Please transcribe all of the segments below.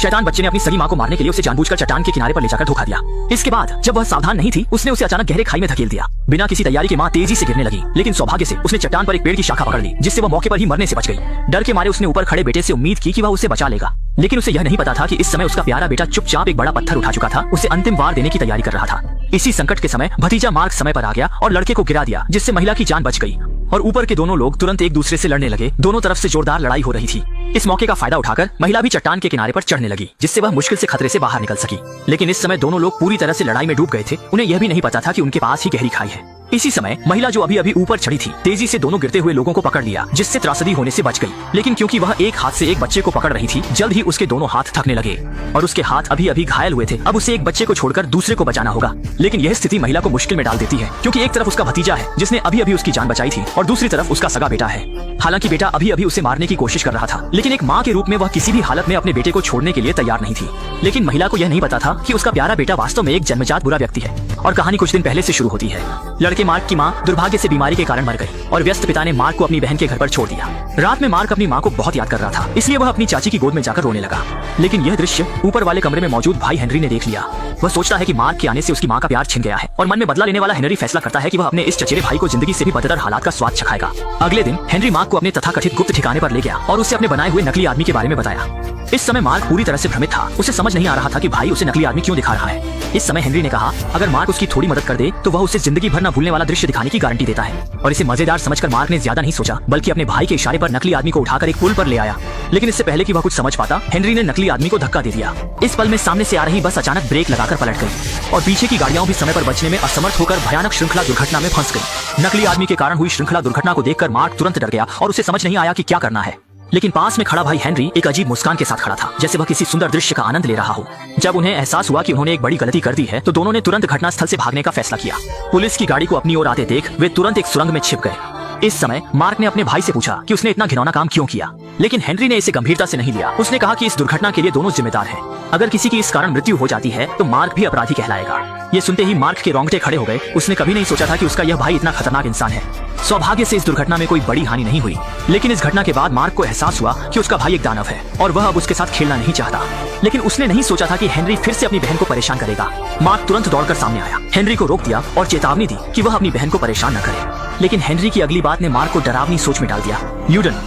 शैतान बच्चे ने अपनी सगी माँ को मारने के लिए उसे जानबूझकर चट्टान के किनारे पर ले जाकर धोखा दिया। इसके बाद जब वह सावधान नहीं थी, उसने उसे अचानक गहरे खाई में धकेल दिया। बिना किसी तैयारी के माँ तेजी से गिरने लगी, लेकिन सौभाग्य से उसने चट्टान पर एक पेड़ की शाखा पकड़ ली, जिससे वह मौके पर ही मरने से बच गई। डर के मारे उसने ऊपर खड़े बेटे से उम्मीद की कि वह उसे बचा लेगा, लेकिन उसे यह नहीं पता था कि इस समय उसका प्यारा बेटा चुपचाप एक बड़ा पत्थर उठा चुका था, उसे अंतिम वार देने की तैयारी कर रहा था। इसी संकट के समय भतीजा मार्क समय पर आ गया और लड़के को गिरा दिया, जिससे महिला की जान बच गई और ऊपर के दोनों लोग तुरंत एक दूसरे से लड़ने लगे। दोनों तरफ से जोरदार लड़ाई हो रही थी। इस मौके का फायदा उठाकर महिला भी चट्टान के किनारे पर चढ़ने लगी, जिससे वह मुश्किल से खतरे से बाहर निकल सकी। लेकिन इस समय दोनों लोग पूरी तरह से लड़ाई में डूब गए थे। उन्हें यह भी नहीं पता था कि उनके पास ही गहरी खाई है। इसी समय महिला जो अभी अभी ऊपर चढ़ी थी, तेजी से दोनों गिरते हुए लोगों को पकड़ लिया, जिससे त्रासदी होने से बच गई। लेकिन क्योंकि वह एक हाथ से एक बच्चे को पकड़ रही थी, जल्द ही उसके दोनों हाथ थकने लगे और उसके हाथ अभी अभी घायल हुए थे। अब उसे एक बच्चे को छोड़कर दूसरे को बचाना होगा। लेकिन यह स्थिति महिला को मुश्किल में डाल देती है, क्योंकि एक तरफ उसका भतीजा है जिसने अभी अभी उसकी जान बचाई थी और दूसरी तरफ उसका सगा बेटा है। हालांकि बेटा अभी अभी उसे मारने की कोशिश कर रहा था, लेकिन एक माँ के रूप में वह किसी भी हालत में अपने बेटे को छोड़ने के लिए तैयार नहीं थी। लेकिन महिला को यह नहीं पता था कि उसका प्यारा बेटा वास्तव में एक जन्मजात बुरा व्यक्ति है। और कहानी कुछ दिन पहले से शुरू होती है। लड़के मार्क की माँ दुर्भाग्य से बीमारी के कारण मर गई और व्यस्त पिता ने मार्क को अपनी बहन के घर पर छोड़ दिया। रात में मार्क अपनी माँ को बहुत याद कर रहा था, इसलिए वह अपनी चाची की गोद में जाकर रोने लगा। लेकिन यह दृश्य ऊपर वाले कमरे में मौजूद भाई हेनरी ने देख लिया। वह सोचता है कि मार्क के आने से उसकी माँ का प्यार छिन गया है और मन में बदला लेने वाला हेनरी फैसला करता है कि वह अपने इस चचेरे भाई को जिंदगी से भी बदतर हालात का स्वाद चखाएगा। अगले दिन हेनरी मार्क को अपने तथाकथित गुप्त ठिकाने पर ले गया और उससे अपने बनाए हुए नकली आदमी के बारे में बताया। इस समय मार्क पूरी तरह से भ्रमित था। उसे समझ नहीं आ रहा था कि भाई उसे नकली आदमी क्यों दिखा रहा है। इस समय हेनरी ने कहा अगर मार्क उसकी थोड़ी मदद कर दे तो वह उसे जिंदगी भर न भूलने वाला दृश्य दिखाने की गारंटी देता है। और इसे मजेदार समझकर मार्क ने ज्यादा नहीं सोचा, बल्कि अपने भाई के इशारे पर नकली आदमी को उठाकर एक पुल पर ले आया। लेकिन इससे पहले कि वह कुछ समझ पाता, हेनरी ने नकली आदमी को धक्का दे दिया। इस पल में सामने से आ रही बस अचानक ब्रेक लगाकर पलट गई और पीछे की गाड़ियां भी समय पर बचने में असमर्थ होकर भयानक श्रृंखला दुर्घटना में फंस गई। नकली आदमी के कारण हुई श्रृंखला दुर्घटना को देखकर मार्क तुरंत डर गया और उसे समझ नहीं आया कि क्या करना है। लेकिन पास में खड़ा भाई हेनरी एक अजीब मुस्कान के साथ खड़ा था, जैसे वह किसी सुंदर दृश्य का आनंद ले रहा हो। जब उन्हें एहसास हुआ कि उन्होंने एक बड़ी गलती कर दी है, तो दोनों ने तुरंत घटनास्थल से भागने का फैसला किया। पुलिस की गाड़ी को अपनी ओर आते देख वे तुरंत एक सुरंग में छिप गए। इस समय मार्क ने अपने भाई से पूछा कि उसने इतना घिनौना काम क्यों किया, लेकिन हेनरी ने इसे गंभीरता से नहीं लिया। उसने कहा कि इस दुर्घटना के लिए दोनों जिम्मेदार हैं। अगर किसी की इस कारण मृत्यु हो जाती है तो मार्क भी अपराधी कहलाएगा। ये सुनते ही मार्क के रोंगटे खड़े हो गए। उसने कभी नहीं सोचा था कि उसका यह भाई इतना खतरनाक इंसान है। सौभाग्य से इस दुर्घटना में कोई बड़ी हानि नहीं हुई, लेकिन इस घटना के बाद मार्क को एहसास हुआ कि उसका भाई एक दानव है और वह अब उसके साथ खेलना नहीं चाहता। लेकिन उसने नहीं सोचा था कि हेनरी फिर से अपनी बहन को परेशान करेगा। मार्क तुरंत दौड़कर सामने आया, हेनरी को रोक दिया और चेतावनी दी कि वह अपनी बहन को परेशान न करे। लेकिन हेनरी की अगली बात ने मार्क को डरावनी सोच में डाल दिया। यूडन,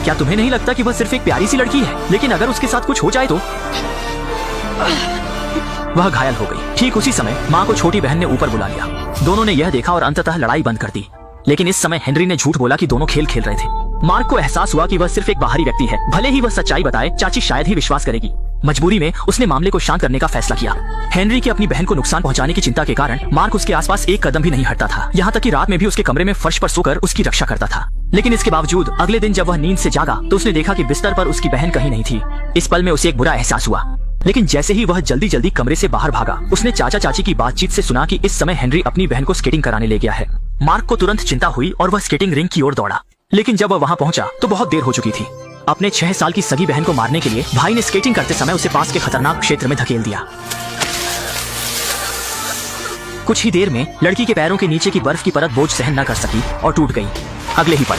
क्या तुम्हें नहीं लगता कि वह सिर्फ एक प्यारी सी लड़की है, लेकिन अगर उसके साथ कुछ हो जाए तो? वह घायल हो गई। ठीक उसी समय माँ को छोटी बहन ने ऊपर बुला लिया। दोनों ने यह देखा और अंततः लड़ाई बंद कर दी। लेकिन इस समय हेनरी ने झूठ बोला कि दोनों खेल खेल रहे थे। मार्क को एहसास हुआ कि वह सिर्फ एक बाहरी व्यक्ति है। भले ही वह सच्चाई बताए, चाची शायद ही विश्वास करेगी। मजबूरी में उसने मामले को शांत करने का फैसला किया। हेनरी की अपनी बहन को नुकसान पहुंचाने की चिंता के कारण मार्क उसके आसपास एक कदम भी नहीं हटता था। यहाँ तक कि रात में भी उसके कमरे में फर्श पर सोकर उसकी रक्षा करता था। लेकिन इसके बावजूद अगले दिन जब वह नींद से जागा तो उसने देखा कि बिस्तर पर उसकी बहन कहीं नहीं थी। इस पल में उसे एक बुरा एहसास हुआ। लेकिन जैसे ही वह जल्दी जल्दी कमरे से बाहर भागा, उसने चाचा चाची की बातचीत से सुना कि इस समय हेनरी अपनी बहन को स्केटिंग कराने ले गया है। मार्क को तुरंत चिंता हुई और वह स्केटिंग रिंग की ओर दौड़ा। लेकिन जब वह वहां पहुंचा तो बहुत देर हो चुकी थी। अपने 6 साल की सगी बहन को मारने के लिए भाई ने स्केटिंग करते समय उसे पास के खतरनाक क्षेत्र में धकेल दिया। कुछ ही देर में लड़की के पैरों के नीचे की बर्फ की परत बोझ सहन न कर सकी और टूट गई। अगले ही पल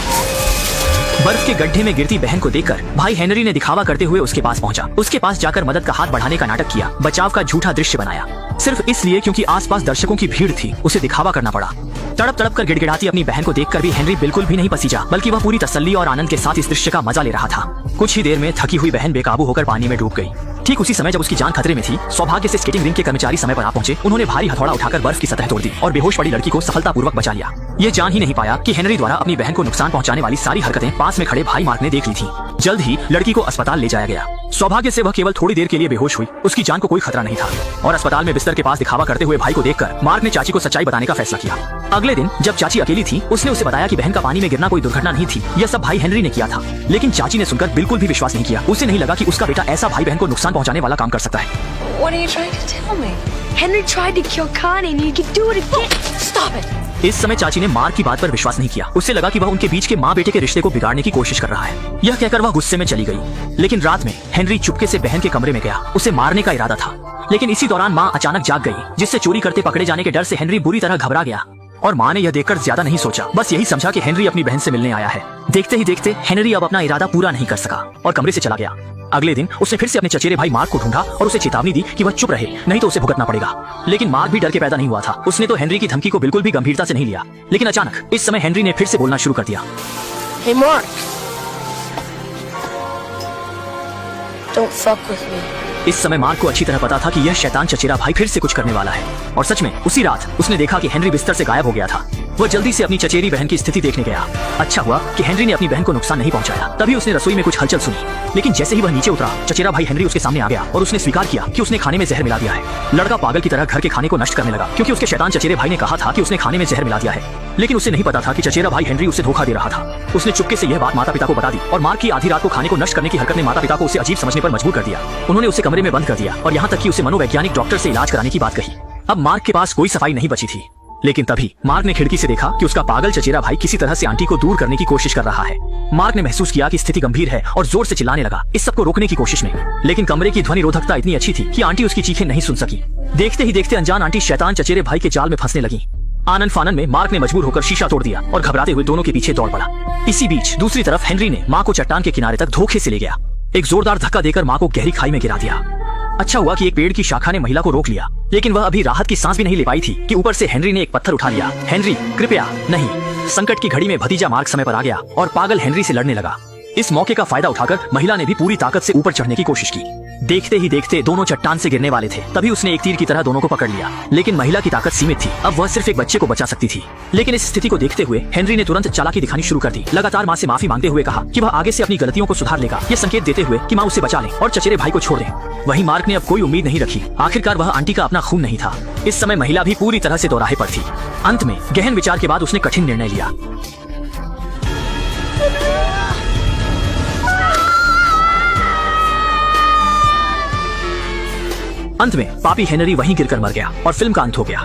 बर्फ के गड्ढे में गिरती बहन को देखकर भाई हेनरी ने दिखावा करते हुए उसके पास पहुंचा। उसके पास जाकर मदद का हाथ बढ़ाने का नाटक किया, बचाव का झूठा दृश्य बनाया, सिर्फ इसलिए क्योंकि आसपास दर्शकों की भीड़ थी। उसे दिखावा करना पड़ा। तड़प तड़प कर गिड़गिड़ाती अपनी बहन को देखकर भी हेनरी बिल्कुल भी नहीं पसीजा, बल्कि वह पूरी तसल्ली और आनंद के साथ इस दृश्य का मजा ले रहा था। कुछ ही देर में थकी हुई बहन बेकाबू होकर पानी में डूब गई। ठीक उसी समय जब उसकी जान खतरे में थी, सौभाग्य से स्केटिंग रिंग के कर्मचारी समय पर आ पहुंचे। उन्होंने भारी हथौड़ा उठाकर बर्फ की सतह तोड़ दी और बेहोश पड़ी लड़की को सफलतापूर्वक बचा लिया। ये जान ही नहीं पाया कि हेनरी द्वारा अपनी बहन को नुकसान पहुंचाने वाली सारी हरकतें पास में खड़े भाई मार्क ने देख ली थी। जल्द ही लड़की को अस्पताल ले जाया गया। सौभाग्य से वह केवल थोड़ी देर के लिए बेहोश हुई। उसकी जान को कोई खतरा नहीं था और अस्पताल में बिस्तर के पास दिखावा करते हुए भाई को देखकर मार्क ने चाची को सच्चाई बताने का फैसला किया। अगले दिन जब चाची अकेली थी, उसने उसे बताया कि बहन का पानी में गिरना कोई दुर्घटना नहीं थी, यह सब भाई हेनरी ने किया था। लेकिन चाची ने सुनकर बिल्कुल भी विश्वास नहीं किया। उसे नहीं लगा कि उसका बेटा ऐसा भाई बहन को नुकसान पहुंचाने वाला काम कर सकता है। What are you trying to tell me? Henry tried to kill Connie and you could do it again. Stop it! इस समय चाची ने मार्क की बात पर विश्वास नहीं किया। उससे लगा कि वह उनके बीच के माँ बेटे के रिश्ते को बिगाड़ने की कोशिश कर रहा है। यह कहकर वह गुस्से में चली गई। लेकिन रात में हेनरी चुपके से बहन के कमरे में गया। उसे मारने का इरादा था। लेकिन इसी दौरान माँ अचानक जाग गई, जिससे चोरी करते पकड़े जाने के डर से हेनरी बुरी तरह घबरा गया। और माँ ने यह देखकर ज्यादा नहीं सोचा, बस यही समझा कि हेनरी अपनी बहन से मिलने आया है। देखते ही देखते हेनरी अब अपना इरादा पूरा नहीं कर सका और कमरे से चला गया। अगले दिन उसने फिर से अपने चचेरे भाई मार्क को ढूंढा और उसे चेतावनी दी कि वह चुप रहे, नहीं तो उसे भुगतना पड़ेगा। लेकिन मार्क भी डर के पैदा नहीं हुआ था। उसने तो हेनरी की धमकी को बिल्कुल भी गंभीरता से नहीं लिया। लेकिन अचानक इस समय हेनरी ने फिर से बोलना शुरू कर दिया। Hey Mark, don't fuck with me. इस समय मार्क को अच्छी तरह पता था कि यह शैतान चचेरा भाई फिर से कुछ करने वाला है। और सच में उसी रात उसने देखा कि हेनरी बिस्तर से गायब हो गया था। वह जल्दी से अपनी चचेरी बहन की स्थिति देखने गया। अच्छा हुआ कि हेनरी ने अपनी बहन को नुकसान नहीं पहुंचाया। तभी उसने रसोई में कुछ हलचल सुनी। लेकिन जैसे ही वह नीचे उतरा, चचेरा भाई हेनरी उसके सामने आ गया और उसने स्वीकार किया कि उसने खाने में जहर मिला दिया है। लड़का पागल की तरह घर के खाने को नष्ट करने लगा, क्योंकि उसके शैतान चचेरे भाई ने कहा था कि उसने खाने में जहर मिला दिया है। लेकिन उसे नहीं पता था कि चचेरा भाई हेनरी उसे धोखा दे रहा था। उसने चुपके से यह बात माता पिता को बता दी और मार्क की आधी रात को खाने को नष्ट करने की हरकत ने माता पिता को उसे अजीब समझने पर मजबूर कर दिया। उन्होंने उसे कमरे में बंद कर दिया और यहाँ तक कि उसे मनोवैज्ञानिक डॉक्टर से इलाज कराने की बात कही। अब मार्क के पास कोई सफाई नहीं बची थी। लेकिन तभी मार्क ने खिड़की से देखा कि उसका पागल चचेरा भाई किसी तरह से आंटी को दूर करने की कोशिश कर रहा है। मार्क ने महसूस किया कि स्थिति गंभीर है और जोर से चिल्लाने लगा इस सब को रोकने की कोशिश में। लेकिन कमरे की ध्वनि रोधकता इतनी अच्छी थी कि आंटी उसकी चीखें नहीं सुन सकी। देखते ही देखते अनजान आंटी शैतान चचेरे भाई के जाल में फंसने लगी। आनंद फानन में मार्क ने मजबूर होकर शीशा तोड़ दिया और घबराते हुए दोनों के पीछे दौड़ पड़ा। इसी बीच दूसरी तरफ हेनरी ने माँ को चट्टान के किनारे तक धोखे से ले गया। एक जोरदार धक्का देकर माँ को गहरी खाई में गिरा दिया। अच्छा हुआ कि एक पेड़ की शाखा ने महिला को रोक लिया, लेकिन वह अभी राहत की सांस भी नहीं ले पाई थी कि ऊपर से हेनरी ने एक पत्थर उठा लिया। हेनरी, कृपया नहीं। संकट की घड़ी में भतीजा मार्क समय पर आ गया और पागल हेनरी से लड़ने लगा। इस मौके का फायदा उठाकर महिला ने भी पूरी ताकत से ऊपर चढ़ने की कोशिश की। देखते ही देखते दोनों चट्टान से गिरने वाले थे। तभी उसने एक तीर की तरह दोनों को पकड़ लिया। लेकिन महिला की ताकत सीमित थी। अब वह सिर्फ एक बच्चे को बचा सकती थी। लेकिन इस स्थिति को देखते हुए हेनरी ने तुरंत चालाकी दिखानी शुरू कर दी। लगातार माँ से माफी मांगते हुए कहा कि वह आगे से अपनी गलतियों को सुधार लेगा, ये संकेत देते हुए कि माँ उसे बचा ले और चचेरे भाई को छोड़ दे। वहीं मार्क ने अब कोई उम्मीद नहीं रखी। आखिरकार वह आंटी का अपना खून नहीं था। इस समय महिला भी पूरी तरह से दोराहे पर थी। अंत में गहन विचार के बाद उसने कठिन निर्णय लिया। अंत में पापी हेनरी वहीं गिरकर मर गया और फिल्म का अंत हो गया।